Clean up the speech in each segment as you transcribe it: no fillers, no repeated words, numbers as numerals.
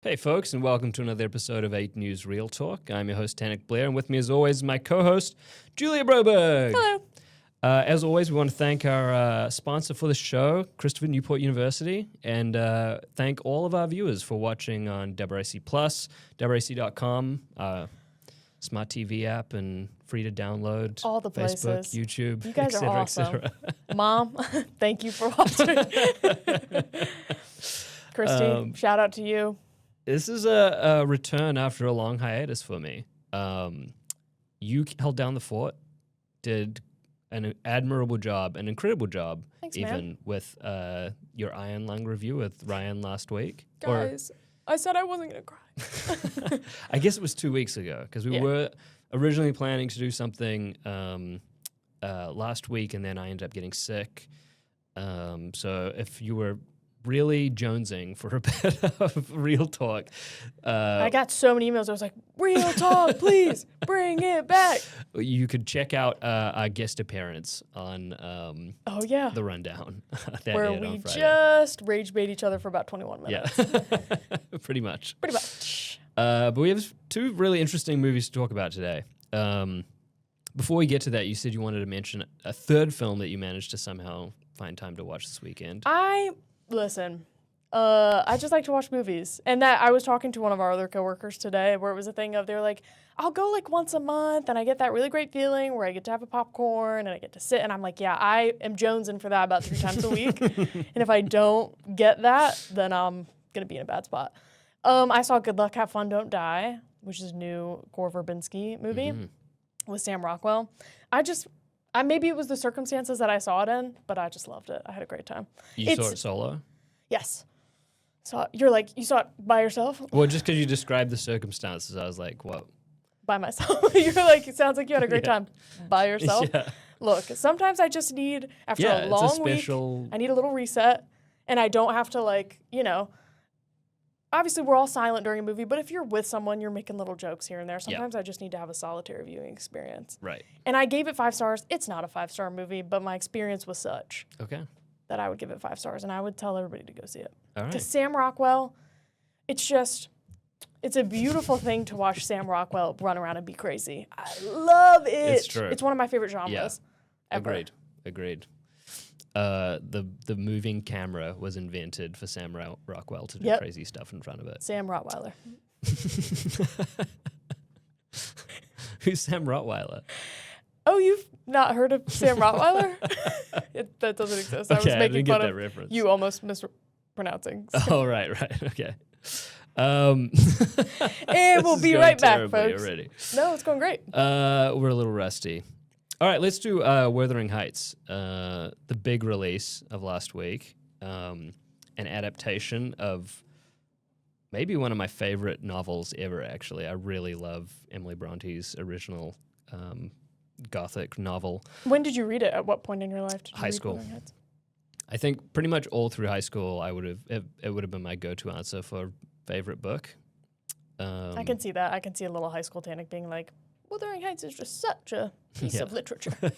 Hey folks, and welcome to another episode of 8 News Real Talk. I'm your host, Tannock Blair, and with me as always, my co-host, Julia Broberg. Hello. As always, we want to thank our sponsor for the show, Christopher Newport University, and thank all of our viewers for watching on WRIC+, WRIC.com, smart TV app, and free to download. All the places. Facebook, YouTube, You guys cetera, are awesome. cetera. Mom, thank you for watching. Christy, shout out to you. This is a return after a long hiatus for me. You held down the fort, did an admirable job, an incredible job. Thanks, even man. with your Iron Lung review with Ryan last week. Guys, I said I wasn't going to cry. I guess it was 2 weeks ago, because we were originally planning to do something last week, and then I ended up getting sick. So if you were really jonesing for a bit of real talk. I got so many emails. I was like, real talk, please bring it back. You could check out our guest appearance on the Rundown. Where we just rage bait each other for about 21 minutes. Yeah, pretty much. Pretty much. But we have two really interesting movies to talk about today. Before we get to that, you said you wanted to mention a third film that you managed to somehow find time to watch this weekend. Listen, I just like to watch movies. And that I was talking to one of our other coworkers today where it was a thing of they're like, I'll go like once a month and I get that really great feeling where I get to have a popcorn and I get to sit. And I'm like, yeah, I am jonesing for that about 3 times a week. And if I don't get that, then I'm going to be in a bad spot. I saw Good Luck, Have Fun, Don't Die, which is a new Gore Verbinski movie with Sam Rockwell. Maybe it was the circumstances that I saw it in, but I just loved it. I had a great time. You saw it solo? Yes. So you're like, you saw it by yourself? Well, just because you described the circumstances, I was like, what? By myself. You're like, it sounds like you had a great time by yourself. Yeah. Look, sometimes I just need, after a long week, I need a little reset, and I don't have to obviously we're all silent during a movie, but if you're with someone, you're making little jokes here and there. Sometimes I just need to have a solitary viewing experience. Right. And I gave it 5 stars. It's not a 5-star movie, but my experience was such that I would give it 5 stars, and I would tell everybody to go see it. All right. Because Sam Rockwell, it's a beautiful thing to watch Sam Rockwell run around and be crazy. I love it. It's true. It's one of my favorite genres ever. Agreed. The moving camera was invented for Sam Rockwell to do crazy stuff in front of it. Sam Rottweiler. Who's Sam Rottweiler? Oh, you've not heard of Sam Rottweiler? That doesn't exist. I was making fun of reference. You almost mispronouncing. Oh, right. Okay. And we'll be right back, folks. Already. No, it's going great. We're a little rusty. All right, let's do Wuthering Heights, the big release of last week, an adaptation of maybe one of my favorite novels ever, actually. I really love Emily Bronte's original Gothic novel. When did you read it? At what point in your life did you High school. I think pretty much all through high school, it would have been my go-to answer for favorite book. I can see that. I can see a little high school Tannock being like, Wuthering Heights is just such a piece of literature. I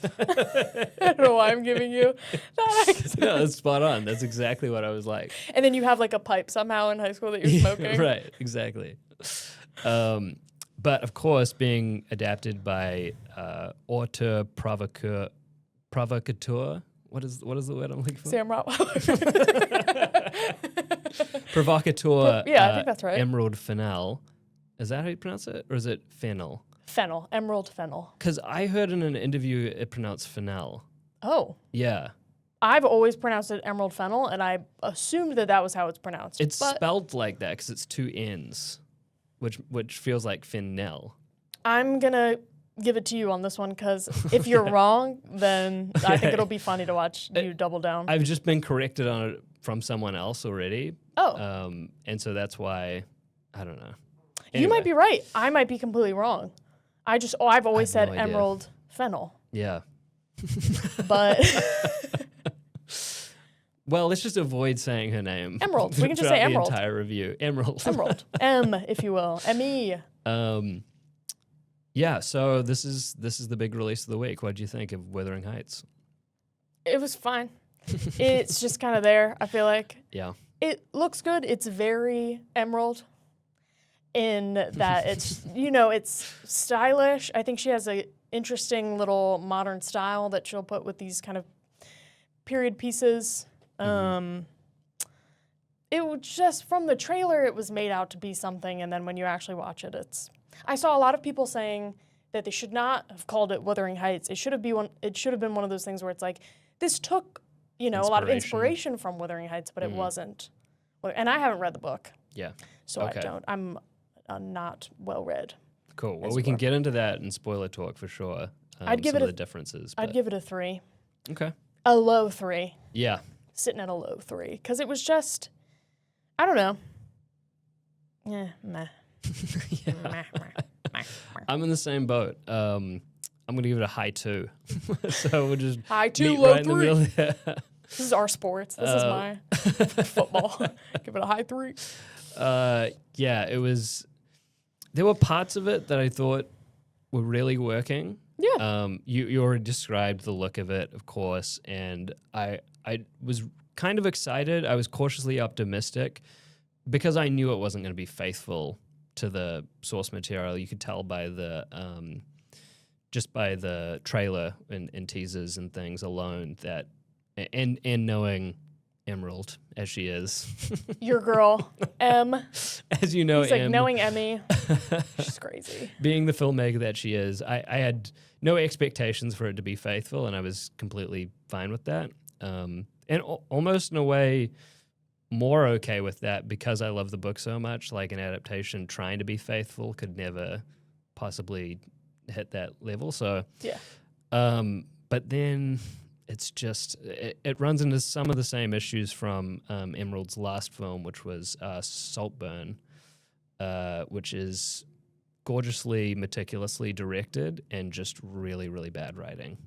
don't know why I'm giving you that accent. No, that's spot on. That's exactly what I was like. And then you have like a pipe somehow in high school that you're smoking. Right, exactly. But of course, being adapted by auteur provocateur. What is the word I'm looking for? Sam Rottweiler. Provocateur. Yeah, I think that's right. Emerald Fennell. Is that how you pronounce it, or is it Fennel? Fennel, Emerald Fennel. Because I heard in an interview it pronounced Fennel. Oh. Yeah. I've always pronounced it Emerald Fennel, and I assumed that was how it's pronounced. It's spelled like that because it's 2 N's, which feels like Fennel. I'm going to give it to you on this one because if you're wrong, then I think it'll be funny to watch you double down. I've just been corrected on it from someone else already. Oh. And so that's why, I don't know. Anyway. You might be right. I might be completely wrong. I've always said Emerald Fennel. Yeah. But well, let's just avoid saying her name. Emerald. We can just say Emerald. The entire review. Emerald. Emerald. M, if you will. M-E. Yeah, so this is the big release of the week. What do you think of Wuthering Heights? It was fine. It's just kind of there, I feel like. Yeah. It looks good. It's very Emerald. in that it's, it's stylish. I think she has a interesting little modern style that she'll put with these kind of period pieces. It was just, from the trailer, it was made out to be something, and then when you actually watch it, I saw a lot of people saying that they should not have called it Wuthering Heights. It should have been one of those things where it's like, this took, a lot of inspiration from Wuthering Heights, but it wasn't. And I haven't read the book. Yeah. So okay. I'm not well read. Cool. Well, we can get into that in spoiler talk for sure. I'd give some it of the differences. I'd give it a 3. Okay. A low 3. Yeah. Sitting at a low 3. Because it was just, I don't know. Yeah, meh. Yeah. Meh. I'm in the same boat. I'm going to give it a high 2. So we'll just high 2, meet low right 3. in the middle there. This is our sports. This is my football. Give it a high 3. Yeah, it was. There were parts of it that I thought were really working. Yeah. You already described the look of it, of course, and I was kind of excited. I was cautiously optimistic because I knew it wasn't going to be faithful to the source material. You could tell by the just by the trailer and teasers and things alone that, and knowing Emerald as she is, your girl Em. As you know, He's like Em, knowing Emmy. She's crazy. Being the filmmaker that she is, I had no expectations for it to be faithful, and I was completely fine with that. And almost in a way more okay with that because I love the book so much. Like, an adaptation trying to be faithful could never possibly hit that level. So yeah. But then it's just, it runs into some of the same issues from Emerald's last film, which was Saltburn, which is gorgeously, meticulously directed and just really, really bad writing.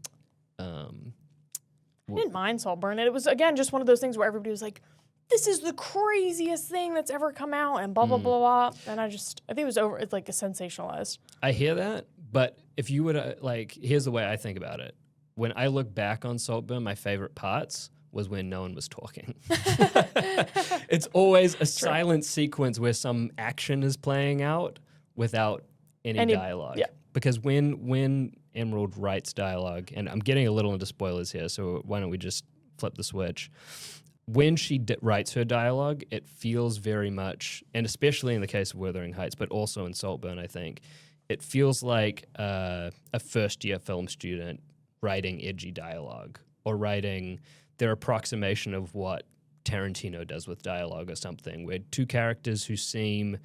I didn't mind Saltburn. It was, again, just one of those things where everybody was like, this is the craziest thing that's ever come out, and blah, blah, blah, blah. And I think it was it's like a sensationalized. I hear that, but if you would, here's the way I think about it. When I look back on Saltburn, my favorite parts was when no one was talking. It's always a silent sequence where some action is playing out without any dialogue. Yeah. Because when Emerald writes dialogue, and I'm getting a little into spoilers here, so why don't we just flip the switch? When she writes her dialogue, it feels very much, and especially in the case of Wuthering Heights, but also in Saltburn, I think, it feels like a first-year film student writing edgy dialogue or writing their approximation of what Tarantino does with dialogue or something, where two characters who seem,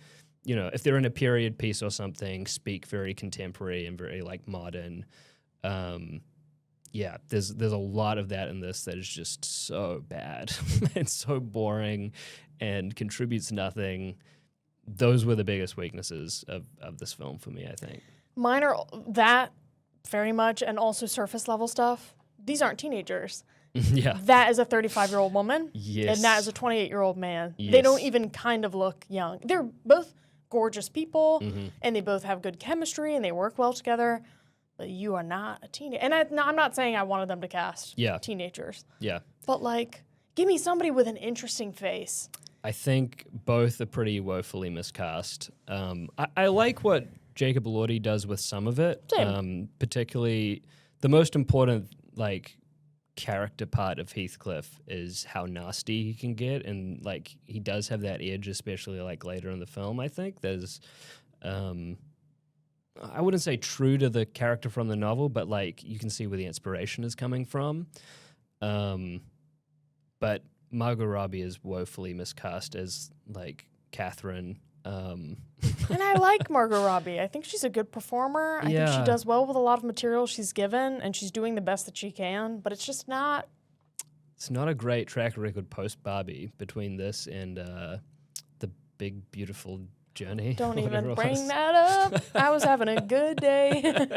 if they're in a period piece or something, speak very contemporary and very modern. Yeah, there's a lot of that in this that is just so bad and so boring and contributes nothing. Those were the biggest weaknesses of this film for me, I think. Mine are that very much, and also surface level stuff. These aren't teenagers. Yeah. That is a 35-year-old woman. Yes. And that is a 28-year-old man. Yes. They don't even kind of look young. They're both gorgeous people, and they both have good chemistry, and they work well together. But you are not a teenager. And I'm not saying I wanted them to cast teenagers. Yeah. But, give me somebody with an interesting face. I think both are pretty woefully miscast. I like what Jacob Elordi does with some of it. Same. Particularly, the most important, character part of Heathcliff is how nasty he can get, and he does have that edge, especially later in the film. I think there's, I wouldn't say true to the character from the novel, but you can see where the inspiration is coming from. But Margot Robbie is woefully miscast as Catherine. And I like Margot Robbie. I think she's a good performer. I think she does well with a lot of material she's given, and she's doing the best that she can, but it's just not... It's not a great track record post-Barbie between this and The Big Beautiful Journey. Don't even bring that up. I was having a good day.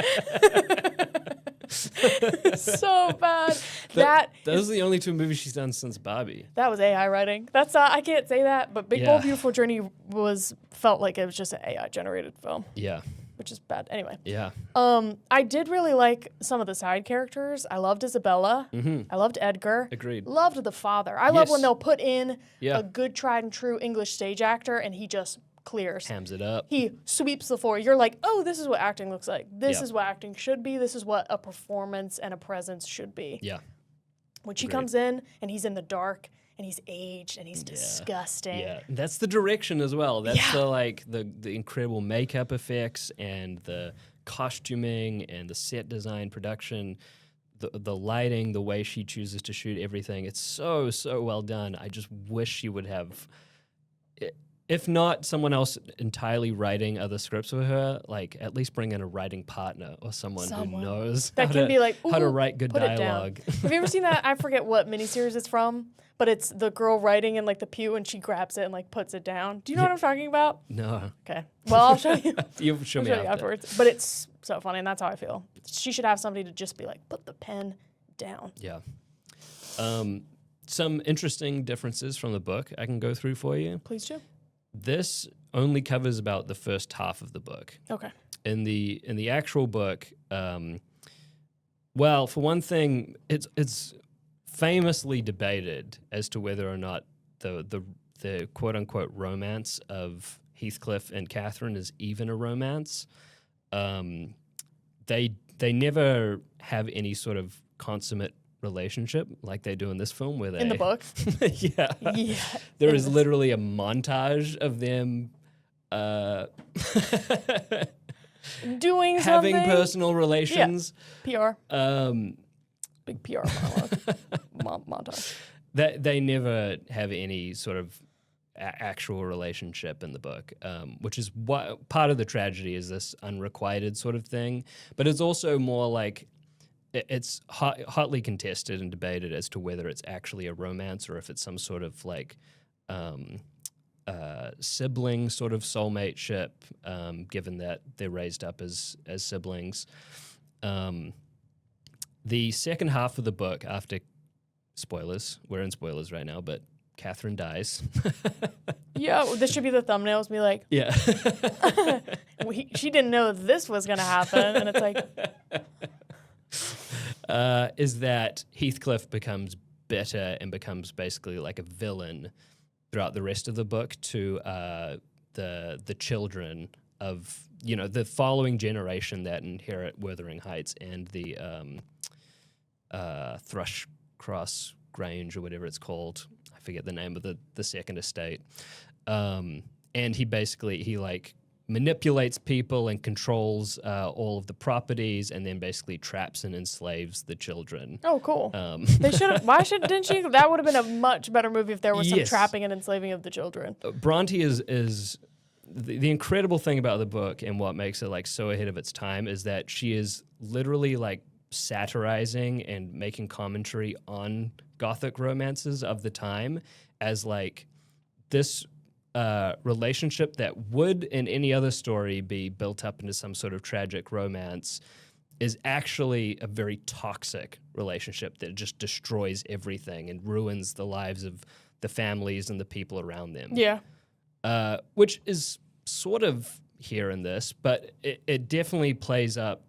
So bad. Those are the only two movies she's done since Barbie. That was AI writing. That's I can't say that, but Big Bold Beautiful Journey felt like it was just an AI generated film. Yeah. Which is bad. Anyway. Yeah. I did really like some of the side characters. I loved Isabella. I loved Edgar. Agreed. Loved the father. I love when they'll put in a good tried and true English stage actor and he just clears. Hams it up. He sweeps the floor. You're like, oh, this is what acting looks like. This Yep. is what acting should be. This is what a performance and a presence should be. Yeah. When she Agreed. comes in and he's in the dark and he's aged and he's disgusting. Yeah, that's the direction as well. That's Yeah. the incredible makeup effects and the costuming and the set design, production, the lighting, the way she chooses to shoot everything. It's so well done. I just wish she would have, if not someone else entirely writing other scripts for her, like at least bring in a writing partner or someone who knows that how can to, be like, how to "Ooh, write good put it down." dialogue. Have you ever seen that? I forget what miniseries it's from, but it's the girl writing in like the pew and she grabs it and like puts it down. Do you know what I'm talking about? No, Okay. Well, I'll show you. you show I'll me show you after. afterwards. But it's so funny, and that's how I feel. She should have somebody to just be like, put the pen down. Yeah. Some interesting differences from the book I can go through for you. Please do. This only covers about the first half of the book. Okay. In the actual book, well, for one thing, it's famously debated as to whether or not the quote unquote romance of Heathcliff and Catherine is even a romance. They never have any sort of consummate relationship like they do in this film, where they In the book. yeah. Yeah. There is literally a montage of them Doing having something. personal relations. PR. Um, Big PR monologue. Montage. they never have any sort of actual relationship in the book, which is what part of the tragedy is, this unrequited sort of thing. But it's also more like it's hotly contested and debated as to whether it's actually a romance or if it's some sort of like sibling sort of soulmate ship, given that they're raised up as siblings. The second half of the book, after spoilers, we're in spoilers right now, but Catherine dies. Yeah, this should be the thumbnails. Be like, Yeah. she didn't know this was gonna happen, and it's like, is that Heathcliff becomes bitter and becomes basically like a villain throughout the rest of the book to the children of, you know, the following generation that inherit Wuthering Heights and the Thrushcross Grange or whatever it's called. I forget the name of the second estate. And he like manipulates people and controls all of the properties, and then basically traps and enslaves the children. oh, cool. They should have. Didn't she? That would have been a much better movie if there was some Yes. trapping and enslaving of the children. Bronte is the incredible thing about the book, and what makes it like so ahead of its time, is that she is literally like satirizing and making commentary on Gothic romances of the time as like this relationship that would in any other story be built up into some sort of tragic romance is actually a very toxic relationship that just destroys everything and ruins the lives of the families and the people around them. Yeah. Which is sort of here in this, but it definitely plays up,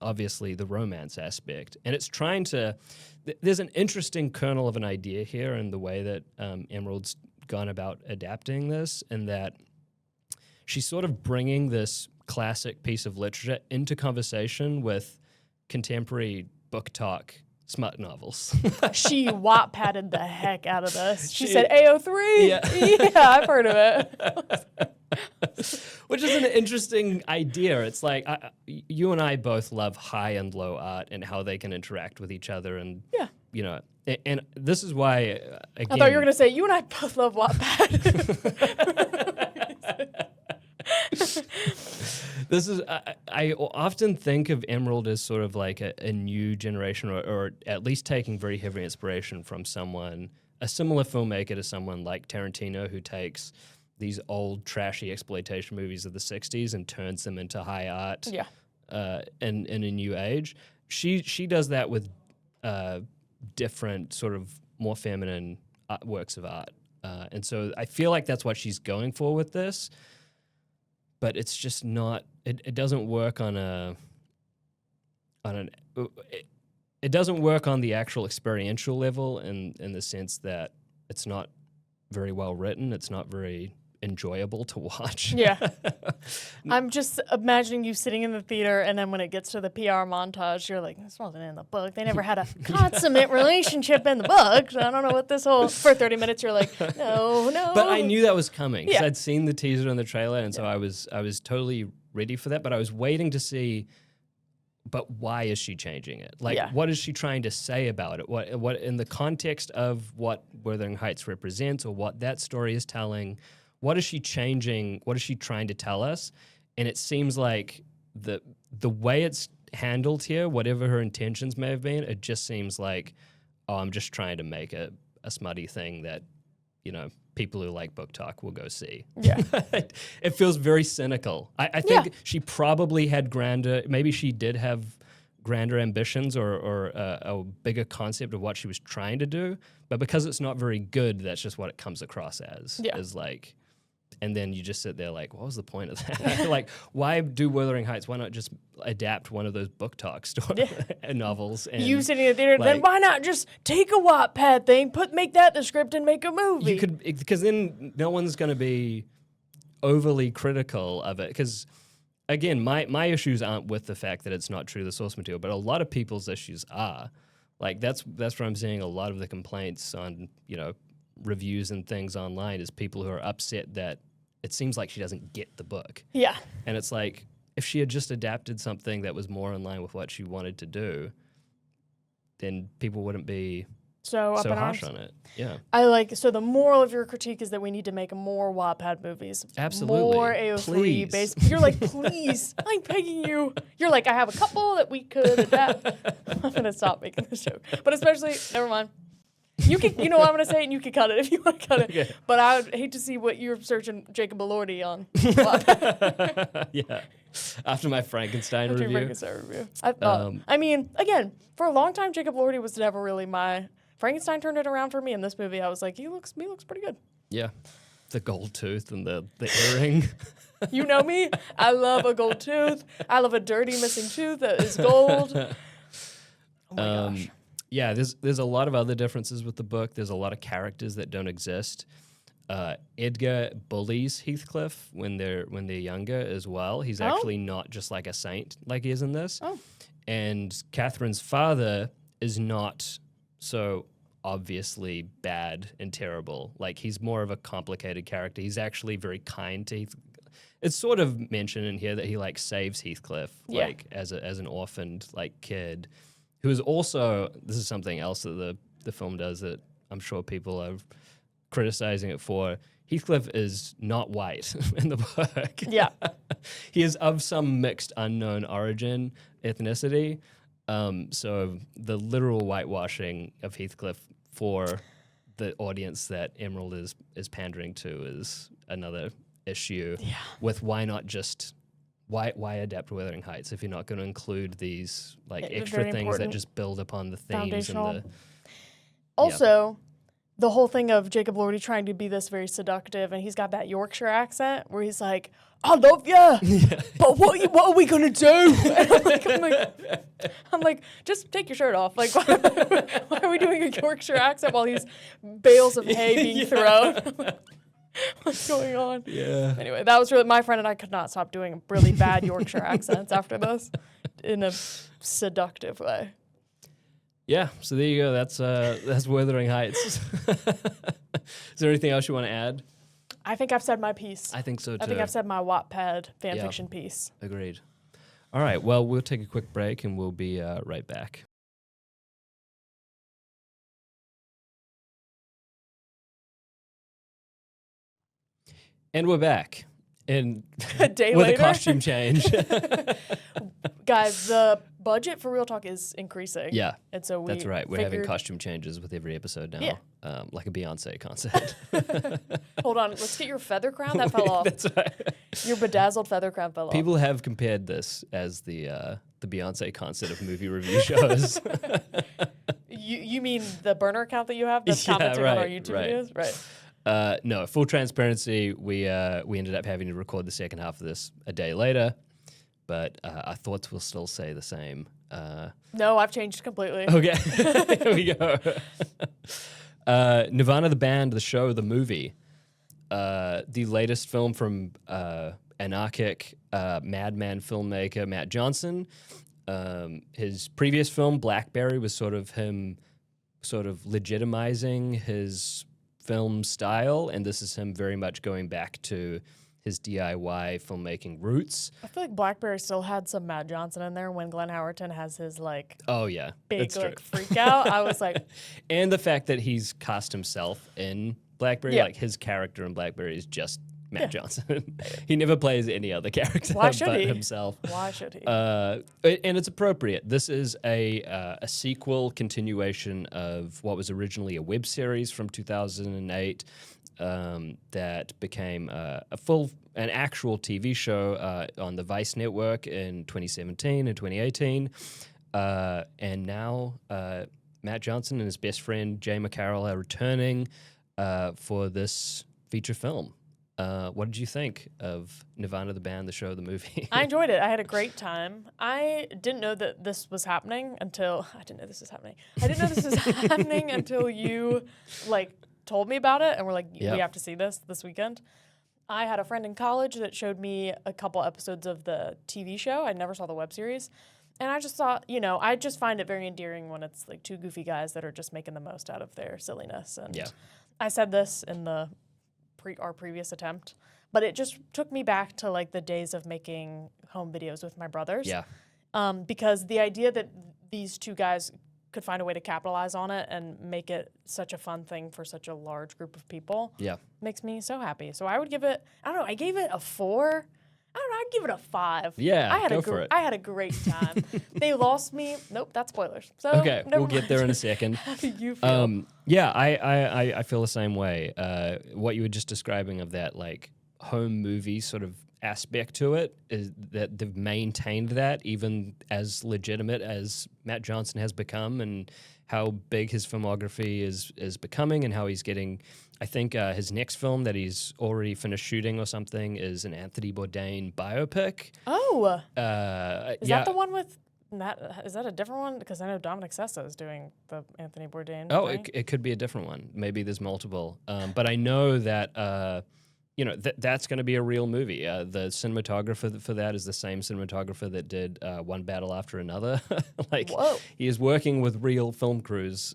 obviously, the romance aspect. And it's trying to... There's an interesting kernel of an idea here in the way that Emerald's gone about adapting this, and that she's sort of bringing this classic piece of literature into conversation with contemporary book talk smut novels. She Wattpadded the heck out of this. She She- said AO3. Yeah. Yeah, I've heard of it. Which is an interesting idea. It's like you and I both love high and low art and how they can interact with each other, and Yeah. you know, and this is why again. I thought you were gonna say you and I both love Wattpad. This is I often think of Emerald as sort of like a new generation, or at least taking very heavy inspiration from a similar filmmaker to someone like Tarantino, who takes these old trashy exploitation movies of the 60s and turns them into high art. Yeah. In a new age. She does that with different sort of more feminine works of art. And so I feel like that's what she's going for with this. But it's just not, it doesn't work it doesn't work on the actual experiential level in the sense that it's not very well written. It's not very enjoyable to watch. Yeah. I'm just imagining you sitting in the theater, and then when it gets to the PR montage, you're like, this wasn't in the book. They never had a consummate relationship in the book. So I don't know what this whole... For 30 minutes, you're like, no. But I knew that was coming because Yeah. I'd seen the teaser and the trailer, and so I was totally ready for that. But I was waiting to see, but why is she changing it? Like, Yeah. what is she trying to say about it? What in the context of what Wuthering Heights represents or what that story is telling? What is she changing? What is she trying to tell us? And it seems like the way it's handled here, whatever her intentions may have been, it just seems like, oh, I'm just trying to make a smutty thing that, people who like book talk will go see. Yeah. It feels very cynical. I think she probably had maybe she did have grander ambitions or a bigger concept of what she was trying to do, but because it's not very good, that's just what it comes across as. Yeah. Is like, and then you just sit there like, what was the point of that? Like, why do Wuthering Heights? Why not just adapt one of those book talk novels? And You sitting in the theater, then like- why not just take a Wattpad thing, make that the script, and make a movie? you could, because then no one's going to be overly critical of it. Because again, my issues aren't with the fact that it's not true to the source material, but a lot of people's issues are. Like that's where I'm seeing a lot of the complaints on reviews and things online is people who are upset that it seems like she doesn't get the book. Yeah. And it's like, if she had just adapted something that was more in line with what she wanted to do, then people wouldn't be So up so in harsh arms. on it. Yeah. So the moral of your critique is that we need to make more Wattpad movies. Absolutely. More AO3 Please. based. You're like, please, I'm begging you. You're like, I have a couple that we could adapt. I'm gonna stop making this joke. But especially, never mind. You know what I'm gonna say, and you can cut it if you want to cut it. Okay. But I would hate to see what you're searching Jacob Elordi on. Wattpad. Yeah. After my Frankenstein After your review. Frankenstein review. I thought. I mean, again, for a long time, Jacob Elordi was never really my. Frankenstein turned it around for me. In this movie, I was like, he looks pretty good. Yeah. The gold tooth and the earring. You know me. I love a gold tooth. I love a dirty missing tooth that is gold. Oh my gosh. Yeah, there's a lot of other differences with the book. There's a lot of characters that don't exist. Edgar bullies Heathcliff when they're younger as well. He's actually not just like a saint like he is in this. Oh. And Catherine's father is not so obviously bad and terrible. Like he's more of a complicated character. He's actually very kind to Heathcliff. It's sort of mentioned in here that he like saves Heathcliff like as an orphaned like kid. Who is also, this is something else that the film does that I'm sure people are criticizing it for. Heathcliff is not white in the book. Yeah. He is of some mixed unknown origin, ethnicity. So the literal whitewashing of Heathcliff for the audience that Emerald is pandering to is another issue with why not just... Why adapt Wuthering Heights if you're not going to include these like extra Very things that important. just build upon the themes Foundational. and the Also, the whole thing of Jacob Elordi trying to be this very seductive, and he's got that Yorkshire accent where he's like, "I love you, but what are we gonna do?" And I'm like, just take your shirt off. Like, why are we doing a Yorkshire accent while he's bales of hay being thrown? What's going on? Yeah. Anyway, that was really, my friend and I could not stop doing really bad Yorkshire accents after this in a seductive way. Yeah, so there you go. That's Wuthering Heights. Is there anything else you want to add? I think I've said my piece. I think so too. I think I've said my Wattpad fanfiction piece. Agreed. All right, well, we'll take a quick break and we'll be right back. And we're back. And A day with later. a costume change. Guys, the budget for Real Talk is increasing. Yeah, And so we that's right. We're having figured- costume changes with every episode now. Yeah. Like a Beyonce concert. Hold on, let's get your feather crown. That fell off. That's right. Your bedazzled feather crown fell off. People have compared this as the Beyonce concert of movie review shows. You mean the burner account that you have that's Yeah, commenting on our right, YouTube right. videos? Right. No, full transparency, we ended up having to record the second half of this a day later, but our thoughts will still say the same. No, I've changed completely. Okay, here we go. Nirvana, the band, the show, the movie. the latest film from anarchic madman filmmaker Matt Johnson. His previous film, Blackberry, was sort of him legitimizing his film style, and this is him very much going back to his DIY filmmaking roots. I feel like Blackberry still had some Matt Johnson in there when Glenn Howerton has his like Oh yeah, big that's like true. freak out. I was like, And the fact that he's cast himself in Blackberry, Yeah. like his character in Blackberry is just Matt Johnson. He never plays any other character Why should but he? himself. why should he? And it's appropriate. This is a sequel continuation of what was originally a web series from 2008 that became an actual TV show on the Vice network in 2017 and 2018. And now Matt Johnson and his best friend Jay McCarroll are returning for this feature film. What did you think of Nirvana, the band, the show, the movie? I enjoyed it. I had a great time. I didn't know that this was happening until I didn't know this was happening until you like told me about it and were like, Yep. we have to see this weekend. I had a friend in college that showed me a couple episodes of the TV show. I never saw the web series. And I just thought, I just find it very endearing when it's like two goofy guys that are just making the most out of their silliness. And Yeah. I said this in our previous attempt, but it just took me back to like the days of making home videos with my brothers. Yeah. Because the idea that these two guys could find a way to capitalize on it and make it such a fun thing for such a large group of people makes me so happy. So I would give it, I don't know, I gave it a 4. I don't know, I'd give it a 5. Yeah, go for it. I had a great time. They lost me. Nope, that's spoilers. So Okay, never we'll get there in a mind. second. How do you feel? Yeah, I feel the same way. What you were just describing of that like home movie sort of aspect to it is that they've maintained that even as legitimate as Matt Johnson has become, and how big his filmography is becoming, and how he's getting. I think his next film that he's already finished shooting or something is an Anthony Bourdain biopic. Oh, is yeah. that the one with Matt? Is that a different one? Because I know Dominic Sessa is doing the Anthony Bourdain. Oh, thing. it could be a different one. Maybe there's multiple. But I know that that's going to be a real movie. The cinematographer for that is the same cinematographer that did One Battle After Another. Like, Whoa. he is working with real film crews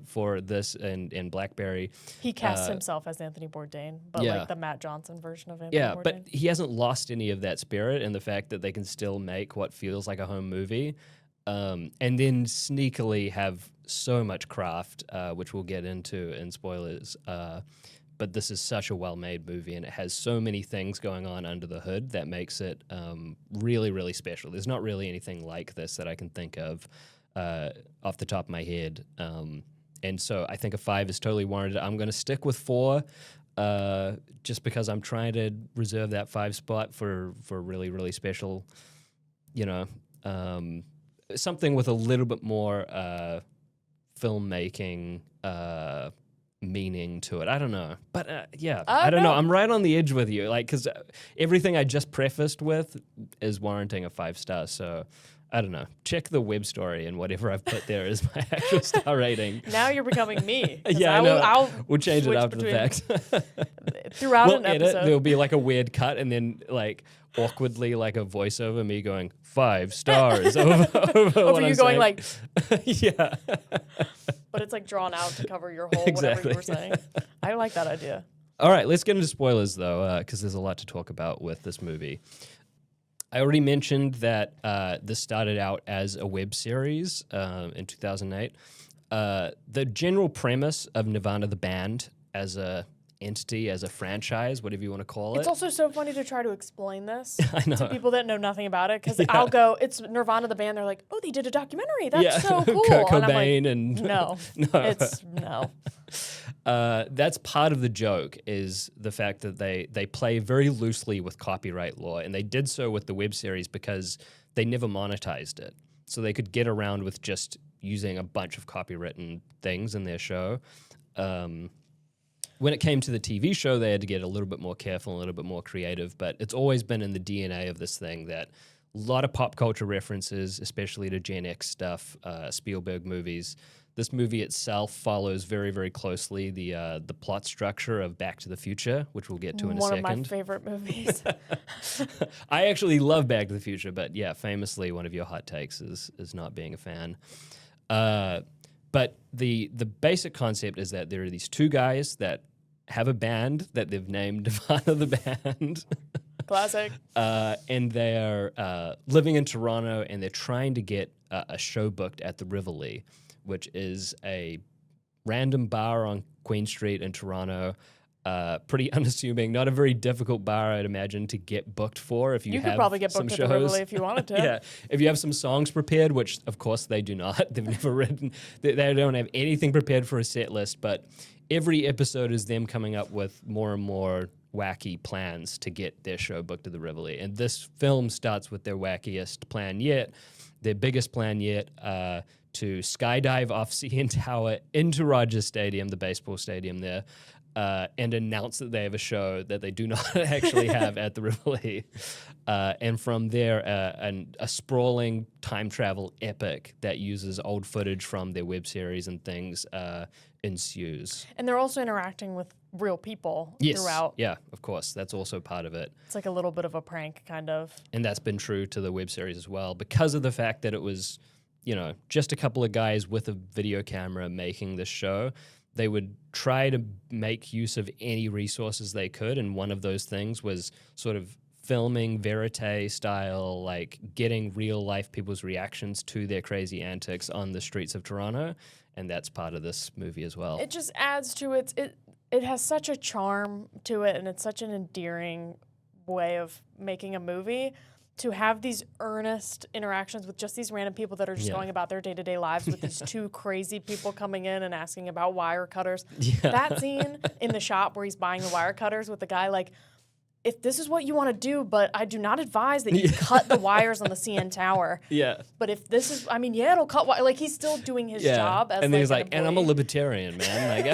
for this and Blackberry. He casts himself as Anthony Bourdain, but yeah. like the Matt Johnson version of Anthony Yeah, Bourdain. but he hasn't lost any of that spirit and the fact that they can still make what feels like a home movie, and then sneakily have so much craft, which we'll get into in spoilers. But this is such a well-made movie, and it has so many things going on under the hood that makes it really, really special. There's not really anything like this that I can think of off the top of my head. And so I think a 5 is totally warranted. I'm going to stick with 4 just because I'm trying to reserve that 5 spot for really, really special, something with a little bit more filmmaking meaning to it. I don't know. But I don't know. I'm right on the edge with you. Like, because everything I just prefaced with is warranting a 5 star. So I don't know. Check the web story, and whatever I've put there is my actual star rating. Now you're becoming me. 'Cause Yeah, I know. I'll We'll change it switch after the between- fact. throughout We'll an edit. episode. There'll be like a weird cut, and then like awkwardly like a voiceover, me going 5 stars over Over what you I'm going saying. like, Yeah. but it's like drawn out to cover your whole Exactly. whatever you were saying. I like that idea. All right, let's get into spoilers though, because there's a lot to talk about with this movie. I already mentioned that this started out as a web series in 2008. The general premise of Nirvana, the band, as a entity, as a franchise, whatever you want to call It's it. also so funny to try to explain this I know. to people that know nothing about it, because I'll go, it's Nirvana the band. They're like, oh, they did a documentary. That's Yeah. so cool. Kurt and I'm like, Cobain and no, No. it's no. That's part of the joke, is the fact that they play very loosely with copyright law, and they did so with the web series because they never monetized it. So they could get around with just using a bunch of copywritten things in their show. When it came to the TV show, they had to get a little bit more careful, a little bit more creative, but it's always been in the DNA of this thing that a lot of pop culture references, especially to Gen X stuff, Spielberg movies, This movie itself follows very, very closely the plot structure of Back to the Future, which we'll get to in a second. One of my favorite movies. I actually love Back to the Future, but yeah, famously one of your hot takes is not being a fan. But the basic concept is that there are these two guys that have a band that they've named Nirvana the band. Classic. And they're living in Toronto, and they're trying to get a show booked at the Rivoli, which is a random bar on Queen Street in Toronto. Pretty unassuming, not a very difficult bar, I'd imagine, to get booked for if you have could probably get some booked shows. at the Rivoli if you wanted to. Yeah, if you have some songs prepared, which of course they do not. They've never written, they don't have anything prepared for a set list, but every episode is them coming up with more and more wacky plans to get their show booked at the Rivoli. And this film starts with their wackiest plan yet, their biggest plan yet, to skydive off CN Tower into Rogers Stadium, the baseball stadium there, and announce that they have a show that they do not actually have at the Rivoli. And from there, a sprawling time travel epic that uses old footage from their web series and things ensues. And they're also interacting with real people throughout. Yeah, of course. That's also part of it. It's like a little bit of a prank, kind of. And that's been true to the web series as well, because of the fact that it was, just a couple of guys with a video camera making this show. They would try to make use of any resources they could, and one of those things was sort of filming verite style, like getting real life people's reactions to their crazy antics on the streets of Toronto, and that's part of this movie as well. It just adds to it has such a charm to it, and it's such an endearing way of making a movie. To have these earnest interactions with just these random people that are just going about their day-to-day lives with these two crazy people coming in and asking about wire cutters. Yeah. That scene in the shop where he's buying the wire cutters with the guy, like, if this is what you want to do, but I do not advise that you cut the wires on the CN Tower. Yeah. But if this is, it'll cut wire. Like, he's still doing his job as, and then he's like, and I'm a libertarian, man.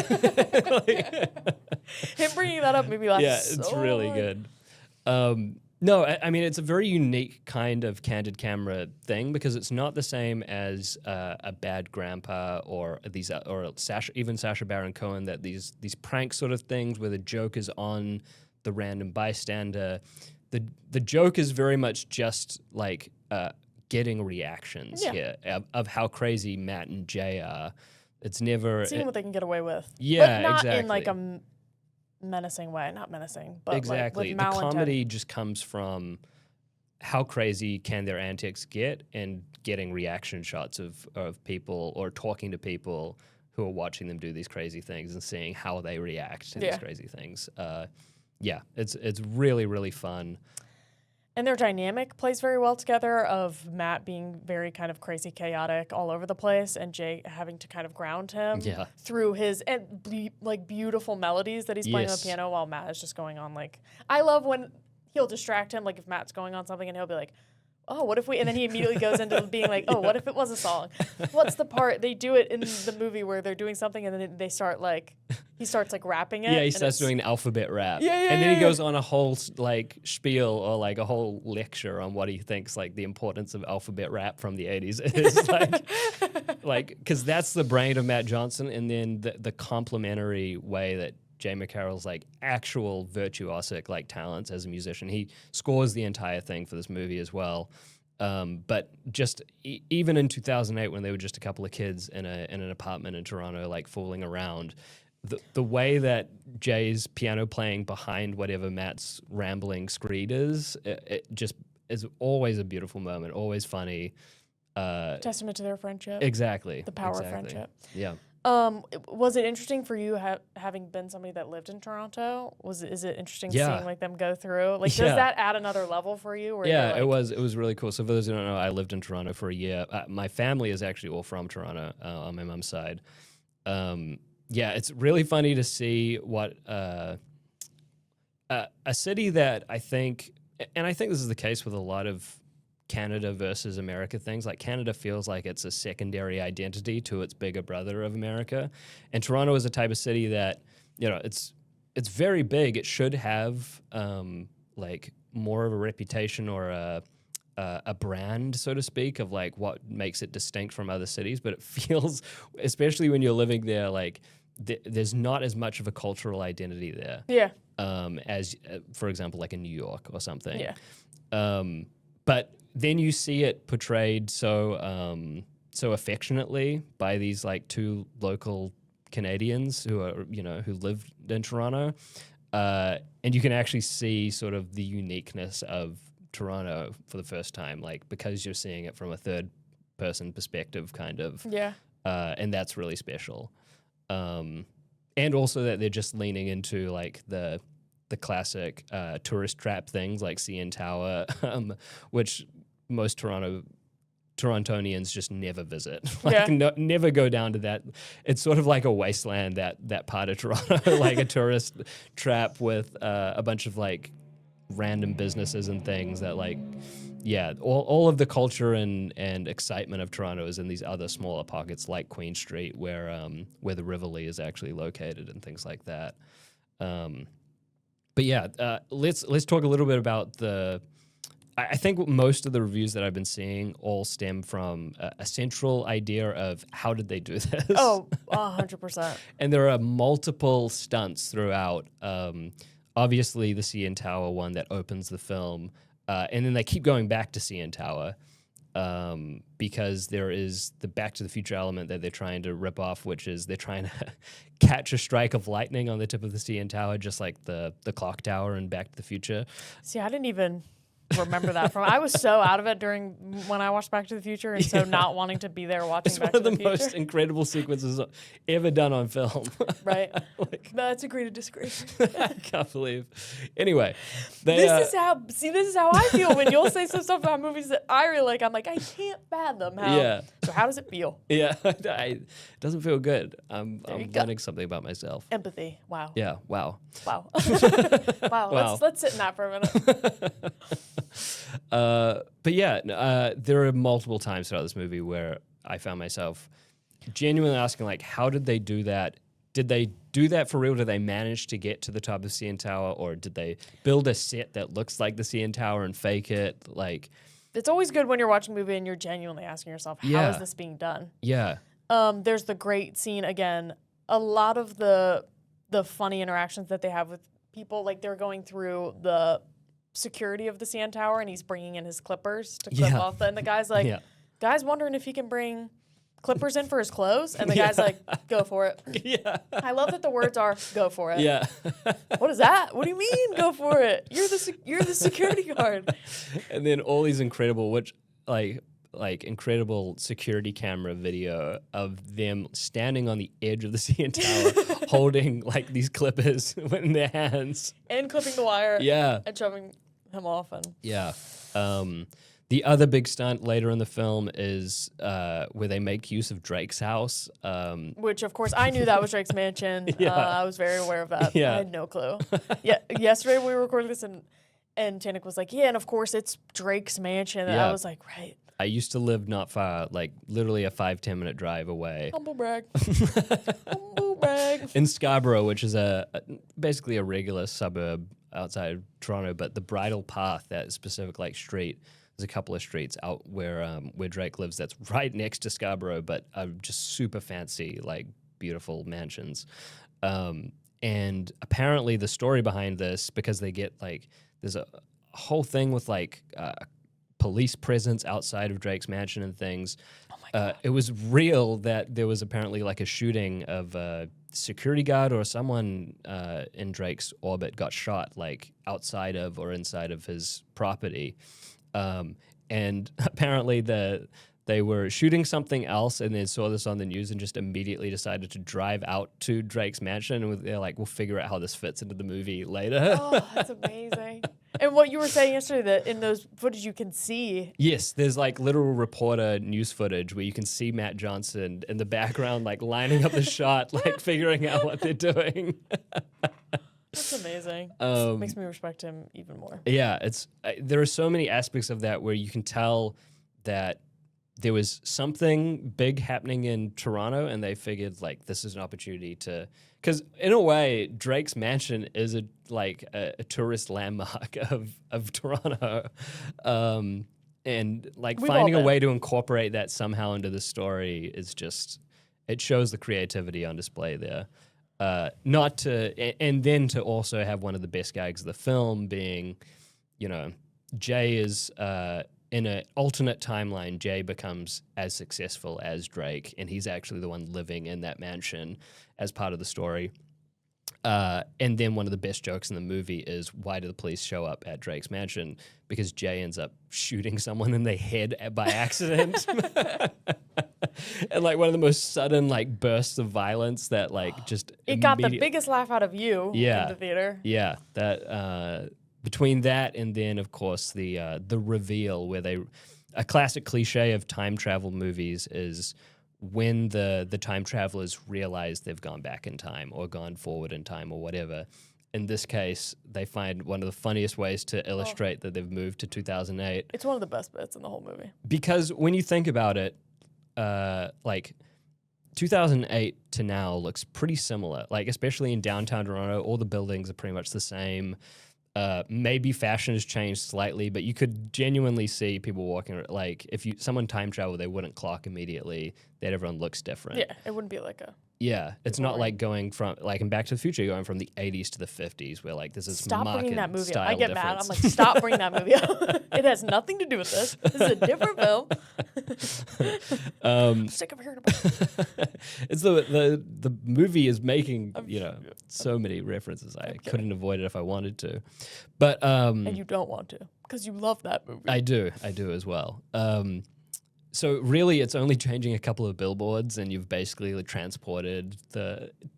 Him bringing that up made me laugh. Yeah, it's really good. No, it's a very unique kind of candid camera thing, because it's not the same as a Bad Grandpa or even Sacha Baron Cohen, that these prank sort of things where the joke is on the random bystander. The joke is very much just like getting reactions here of how crazy Matt and Jay are. It's never seeing what they can get away with. Yeah, but not exactly. in like a menacing way. Not menacing, but exactly. Like with the comedy just comes from how crazy can their antics get, and getting reaction shots of people or talking to people who are watching them do these crazy things and seeing how they react to these crazy things. It's really, really fun. And their dynamic plays very well together, of Matt being very kind of crazy, chaotic, all over the place, and Jay having to kind of ground him through his beautiful melodies that he's playing on the piano, while Matt is just going on I love when he'll distract him, like if Matt's going on something and he'll be like, oh, what if we, and then he immediately goes into being like, oh, what if it was a song? What's the part, they do it in the movie where they're doing something and then they start he starts rapping it. Yeah, he starts doing an alphabet rap. And then he goes on a whole spiel or a whole lecture on what he thinks the importance of alphabet rap from the 80s is. Because that's the brain of Matt Johnson, and then the complementary way that Jay McCarroll's actual virtuosic talents as a musician. He scores the entire thing for this movie as well. But just even in 2008, when they were just a couple of kids in an apartment in Toronto, fooling around, the way that Jay's piano playing behind whatever Matt's rambling screed is, it just is always a beautiful moment, always funny. Testament to their friendship. Exactly. The power of friendship. Yeah. Was it interesting for you having been somebody that lived in Toronto? Is it interesting seeing them go through? Does that add another level for you? Or yeah, it was really cool. So for those who don't know, I lived in Toronto for a year. My family is actually all from Toronto on my mom's side. It's really funny to see what a city that I think this is the case with a lot of Canada versus America things. Canada feels like it's a secondary identity to its bigger brother of America, and Toronto is a type of city that it's very big. It should have more of a reputation or a brand, so to speak, of like what makes it distinct from other cities. But it feels, especially when you're living there, like there's not as much of a cultural identity there. Yeah. As for example, like in New York or something. Yeah. But then you see it portrayed so affectionately by these like two local Canadians who are, who live in Toronto. And you can actually see sort of the uniqueness of Toronto for the first time, like because you're seeing it from a third person perspective kind of. Yeah. And that's really special. And also that they're just leaning into like the classic tourist trap things like CN Tower, which most Torontonians just never visit. Never go down to that. It's sort of like a wasteland, that part of Toronto, like a tourist trap with a bunch of like random businesses and things that like, all of the culture and excitement of Toronto is in these other smaller pockets like Queen Street where the Rivoli is actually located and things like that. But let's talk a little bit about I think most of the reviews that I've been seeing all stem from a central idea of how did they do this? Oh, 100%. And there are multiple stunts throughout. Obviously, the CN Tower one that opens the film. And then they keep going back to CN Tower because there is the Back to the Future element that they're trying to rip off, which is they're trying to catch a strike of lightning on the tip of the CN Tower, just like the clock tower in Back to the Future. See, I didn't even remember that from. I was so out of it when I watched Back to the Future, and so not wanting to be there watching Back to the Future. It's one of the most incredible sequences ever done on film. Right. Let's agree to disagree. I can't believe. Anyway, this is how I feel when you'll say some stuff about movies that I really like. I'm like, I can't fathom how. Yeah. So how does it feel? Yeah, it doesn't feel good. I'm learning something about myself. Empathy. Wow. Yeah. Wow. Wow. Wow. Let's sit in that for a minute. There are multiple times throughout this movie where I found myself genuinely asking, like, how did they do that? Did they do that for real? Did they manage to get to the top of CN Tower, or did they build a set that looks like the CN Tower and fake it? Like, it's always good when you're watching a movie and you're genuinely asking yourself, how is this being done? Yeah. There's the great scene again. A lot of the funny interactions that they have with people, like they're going through the security of the CN Tower and he's bringing in his clippers to clip off, and the guy's like, guy's wondering if he can bring clippers in for his clothes, and the guy's like, go for it. Yeah. I love that the words are go for it. Yeah. What is that? What do you mean go for it? You're the security guard. And then all these incredible, incredible security camera video of them standing on the edge of the CN Tower holding like these clippers in their hands. And clipping the wire. Yeah. And shoving him off. And yeah. The other big stunt later in the film is where they make use of Drake's house. Which, of course, I knew that was Drake's mansion. Yeah. I was very aware of that. Yeah. I had no clue. Yesterday we were recording this, and Tannock was like, and of course it's Drake's mansion. And I was like, right. I used to live not far, like literally a 5-10 minute drive away. Humble brag. Humble brag. In Scarborough, which is basically a regular suburb outside of Toronto, but the Bridle Path, that specific like street, there's a couple of streets out where Drake lives that's right next to Scarborough, but just super fancy, like beautiful mansions. And apparently the story behind this, because they get like, there's a whole thing with like police presence outside of Drake's mansion and things. Oh my God. It was real that there was apparently like a shooting of a security guard or someone in Drake's orbit got shot like outside of or inside of his property. And apparently they were shooting something else and then saw this on the news and just immediately decided to drive out to Drake's mansion. And they're like, we'll figure out how this fits into the movie later. Oh, that's amazing. And what you were saying yesterday, that in those footage you can see. Yes, there's like literal reporter news footage where you can see Matt Johnson in the background, like lining up the shot, like figuring out what they're doing. That's amazing. Makes me respect him even more. Yeah, there are so many aspects of that where you can tell that there was something big happening in Toronto, and they figured like this is an opportunity to, because in a way, Drake's mansion is a tourist landmark of Toronto, and like We've finding all a been. way to incorporate that somehow into the story is just, it shows the creativity on display there. Not to, and then to also have one of the best gags of the film being, you know, Jay is in an alternate timeline. Jay becomes as successful as Drake, and he's actually the one living in that mansion as part of the story. And then one of the best jokes in the movie is, why do the police show up at Drake's mansion? Because Jay ends up shooting someone in the head by accident. And like one of the most sudden like bursts of violence that like just It got the biggest laugh out of you in the theater. Yeah, that between that and then of course the reveal where a classic cliche of time travel movies is when the time travelers realize they've gone back in time or gone forward in time or whatever. In this case, they find one of the funniest ways to illustrate that they've moved to 2008. It's one of the best bits in the whole movie. Because when you think about it, like 2008 to now looks pretty similar. Like especially in downtown Toronto, all the buildings are pretty much the same. Maybe fashion has changed slightly, but you could genuinely see people walking. Like if someone time traveled, they wouldn't clock immediately that everyone looks different. Yeah, it wouldn't be like a. Yeah, it's not like going from like in Back to the Future, going from the 80s to the 50s, where like there's this Stop bringing that movie up. I get mad. I'm like, difference. stop bringing that movie up. It has nothing to do with this. This is a different film. I'm sick of hearing about it. It's the movie is making so many references. I couldn't avoid it if I wanted to, but and you don't want to because you love that movie. I do as well. So really, it's only changing a couple of billboards, and you've basically transported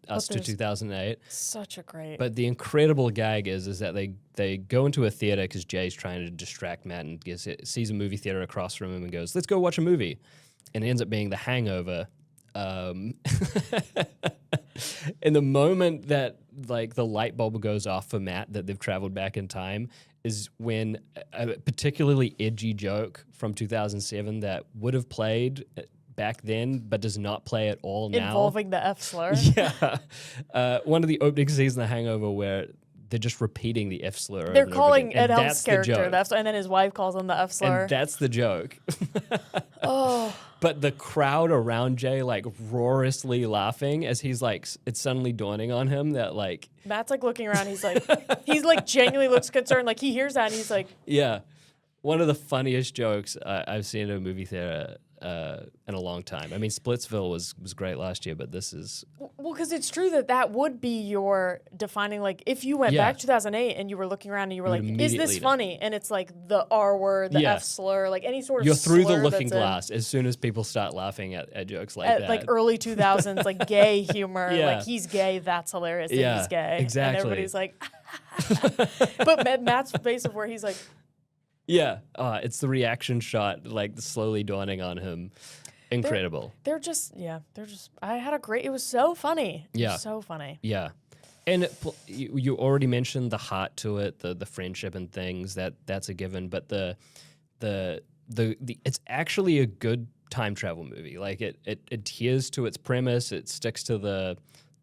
us to 2008. Such a great. But the incredible gag is that they go into a theater because Jay's trying to distract Matt and sees a movie theater across from him and goes, "Let's go watch a movie," and it ends up being The Hangover. And the moment that like the light bulb goes off for Matt that they've traveled back in time is when a particularly edgy joke from 2007 that would have played back then but does not play at all now. Involving the F slur. Yeah. One of the opening scenes in The Hangover where they're just repeating the F slur. They're over calling and Ed over again. Helms' character the F slur, and then his wife calls him the F slur. And that's the joke. Oh. But the crowd around Jay like roarously laughing as he's like, it's suddenly dawning on him that like Matt's like looking around. He's like genuinely looks concerned. Like he hears that and he's like, yeah, one of the funniest jokes I've seen in a movie theater in a long time. I mean, Splitsville was great last year, but this is well, because it's true that would be your defining. Like if you went back 2008 and you were looking around and you were like, is this funny? And it's like the R word, the F slur, like any sort of you're through the slur looking that's glass as soon as people start laughing at jokes like that. Like early 2000s, like gay humor. Yeah. Like he's gay, that's hilarious. And Yeah, he's gay. exactly. And everybody's like, but Matt's face of where he's like, yeah, it's the reaction shot, like slowly dawning on him. Incredible. They're just, I had a great, it was so funny. It Yeah. was so funny. Yeah. And you already mentioned the heart to it, the friendship and things, that's a given. But the it's actually a good time travel movie. Like it adheres to its premise. It sticks to the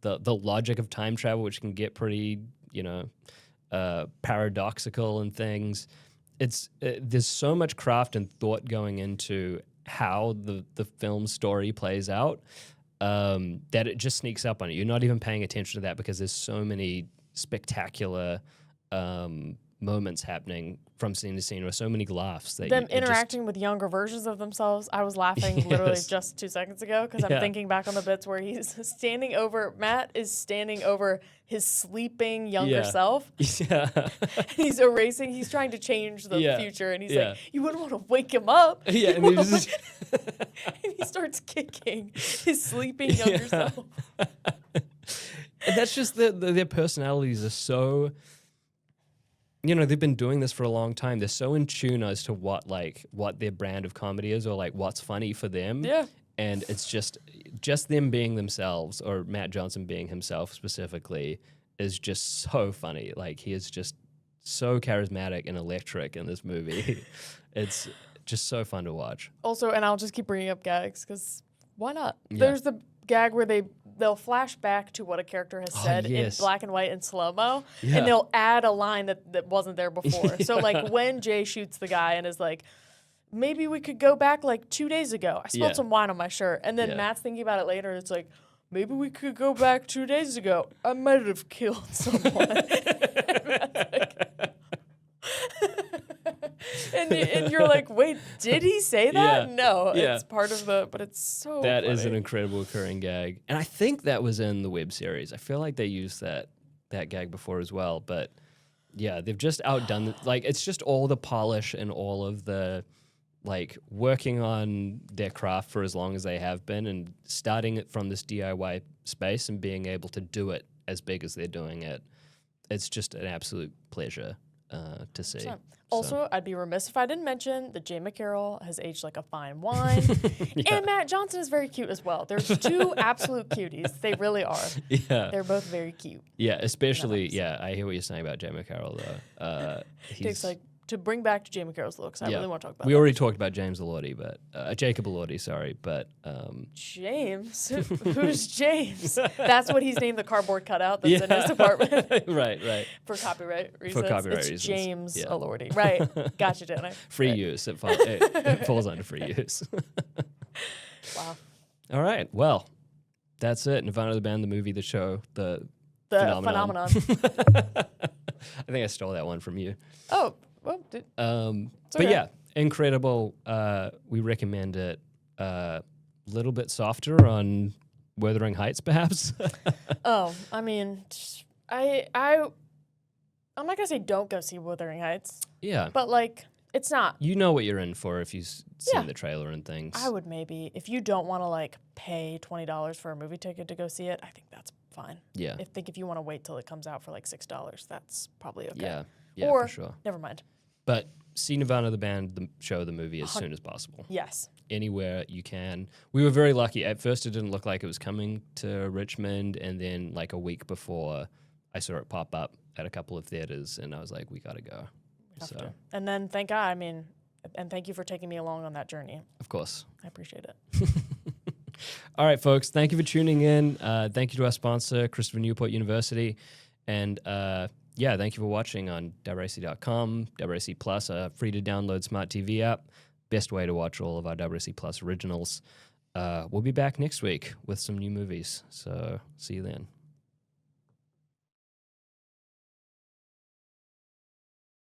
logic of time travel, which can get pretty, paradoxical and things. There's so much craft and thought going into how the film story plays out that it just sneaks up on you. You're not even paying attention to that because there's so many spectacular moments happening from scene to scene with so many laughs. That Them interacting with younger versions of themselves. I was laughing literally Yes. just 2 seconds ago because I'm thinking back on the bits where Matt is standing over his sleeping younger self. Yeah. He's erasing, he's trying to change the future and he's like, you wouldn't want to wake him up. Yeah, and and he starts kicking his sleeping younger self. And that's just their personalities are so, they've been doing this for a long time. They're so in tune as to what their brand of comedy is or like what's funny for them. Yeah. And it's just them being themselves, or Matt Johnson being himself specifically, is just so funny. Like he is just so charismatic and electric in this movie. It's just so fun to watch. Also, and I'll just keep bringing up gags because why not? Yeah. There's the gag where they'll flash back to what a character has said in black and white and slow-mo, and they'll add a line that wasn't there before. So like when Jay shoots the guy and is like, maybe we could go back like 2 days ago. I spilled Yeah. some wine on my shirt. And then Yeah. Matt's thinking about it later. It's like, maybe we could go back 2 days ago. I might have killed someone. and you're like, wait, did he say that? Yeah. No, Yeah. it's part of the, but it's so That is funny. an incredible recurring gag. And I think that was in the web series. I feel like they used that gag before as well. But yeah, they've just outdone it. Like, it's just all the polish and all of the, like, working on their craft for as long as they have been and starting it from this DIY space and being able to do it as big as they're doing it. It's just an absolute pleasure to see. So, also, I'd be remiss if I didn't mention that Jay McCarroll has aged like a fine wine. And Matt Johnson is very cute as well. There's two absolute cuties. They really are. Yeah. They're both very cute. Yeah, especially, yeah, I hear what you're saying about Jay McCarroll, though. Takes like to bring back to Jay McCarroll's looks. I Yeah. really want to talk about We that. already talked about James Elordi, but Jacob Elordi, sorry, but James? Who's James? That's what he's named the cardboard cutout that's in his apartment. right. For copyright reasons. copyright it's reasons. James Yeah. Elordi. Right. Gotcha, Tannock. Free Right. use. It falls under free use. Wow. All right. Well, that's it. Nirvana, the band, the movie, the show, the The phenomenon. phenomenon. I think I stole that one from you. Oh, well, But yeah, incredible. We recommend it a little bit softer on Wuthering Heights, perhaps. Oh, I mean, I'm not gonna say don't go see Wuthering Heights, Yeah. but like it's not. You know what you're in for if you've seen Yeah. the trailer and things. I would maybe if you don't want to like pay $20 for a movie ticket to go see it. I think that's fine. Yeah. If you want to wait till it comes out for like $6, that's probably okay. Yeah. Yeah, or for sure. never mind. But see Nirvana, the band, the show, the movie as soon as possible. Yes. Anywhere you can. We were very lucky. At first, it didn't look like it was coming to Richmond. And then, like a week before, I saw it pop up at a couple of theaters. And I was like, we got to go. Have So, to. And then thank God. I mean, and thank you for taking me along on that journey. of course. I appreciate it. All right, folks. Thank you for tuning in. Thank you to our sponsor, Christopher Newport University. And yeah, thank you for watching on WRIC.com. WRIC Plus, a free to download smart TV app. Best way to watch all of our WRIC Plus originals. We'll be back next week with some new movies. So see you then.